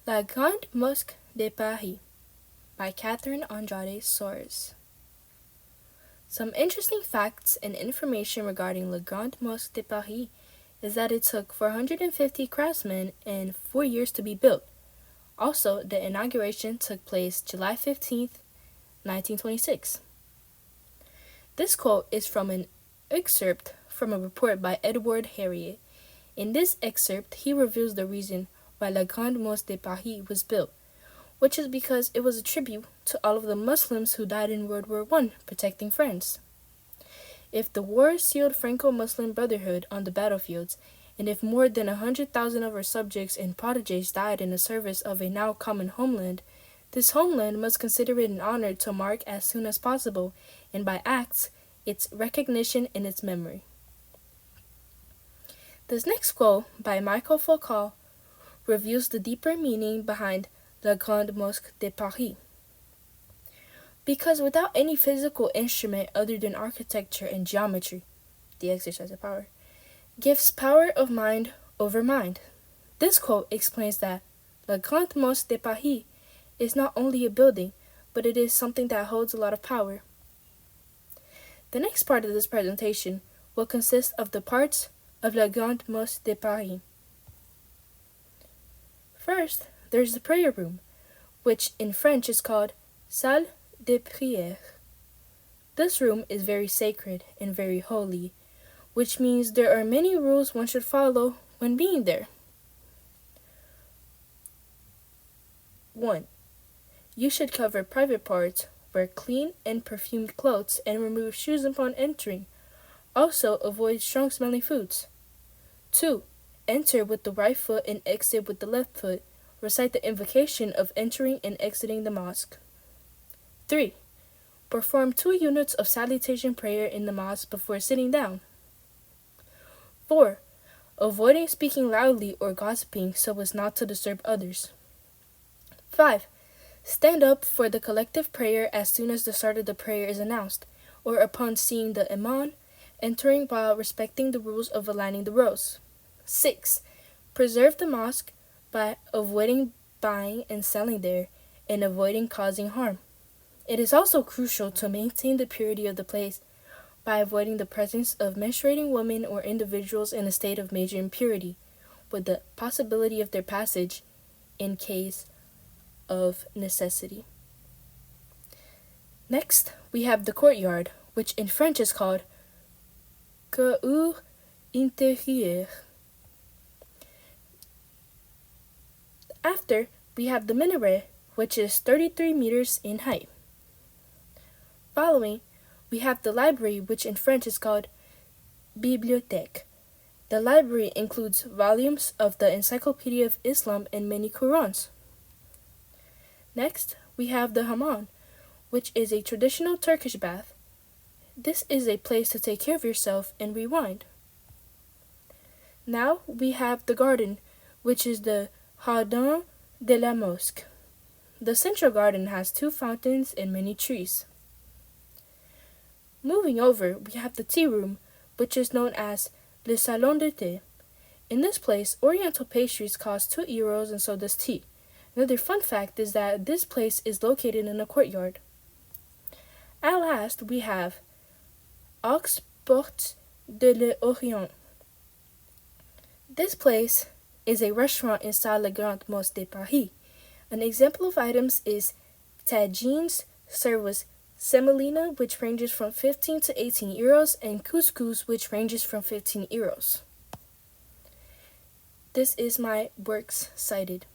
La Grande Mosquée de Paris by Catherine Andrade Soares. Some interesting facts and information regarding La Grande Mosquée de Paris is that it took 450 craftsmen and 4 years to be built. Also, the inauguration took place July 15th, 1926. This quote is from an excerpt from a report by Edward Harriet. In this excerpt, he reveals the reason why La Grande Mosquée de Paris was built, which is because it was a tribute to all of the Muslims who died in World War I protecting France. If the war sealed Franco-Muslim brotherhood on the battlefields, and if more than 100,000 of our subjects and protégés died in the service of a now common homeland, this homeland must consider it an honor to mark as soon as possible, and by acts, its recognition and its memory. This next quote by Michael Foucault reveals the deeper meaning behind La Grande Mosquée de Paris. Because without any physical instrument other than architecture and geometry, the exercise of power, gives power of mind over mind. This quote explains that La Grande Mosquée de Paris is not only a building, but it is something that holds a lot of power. The next part of this presentation will consist of the parts of La Grande Mosquée de Paris. First, there's the prayer room, which in French is called Salle de Prière. This room is very sacred and very holy, which means there are many rules one should follow when being there. 1. You should cover private parts, wear clean and perfumed clothes, and remove shoes upon entering. Also, avoid strong-smelling foods. 2. Enter with the right foot and exit with the left foot. Recite the invocation of entering and exiting the mosque. 3. Perform 2 units of salutation prayer in the mosque before sitting down. 4. Avoiding speaking loudly or gossiping so as not to disturb others. 5. Stand up for the collective prayer as soon as the start of the prayer is announced, or upon seeing the imam entering while respecting the rules of aligning the rows. 6. Preserve the mosque by avoiding buying and selling there and avoiding causing harm. It is also crucial to maintain the purity of the place by avoiding the presence of menstruating women or individuals in a state of major impurity, with the possibility of their passage in case of necessity. Next, we have the courtyard, which in French is called cour intérieure. After, we have the minaret, which is 33 meters in height. Following, we have the library, which in French is called bibliothèque. The library includes volumes of the Encyclopedia of Islam and many Qurans. Next, we have the hammam, which is a traditional Turkish bath. This is a place to take care of yourself and rewind. Now we have the garden, which is the Jardin de la Mosquée. The central garden has 2 fountains and many trees. Moving over, we have the tea room, which is known as Le Salon de Thé. In this place, oriental pastries cost 2 euros and so does tea. Another fun fact is that this place is located in a courtyard. At last, we have Aux Portes de l'Orient. This place is a restaurant inside La Grande Mosquée de Paris. An example of items is tagines served with semolina, which ranges from 15 to 18 euros, and couscous, which ranges from 15 euros. This is my works cited.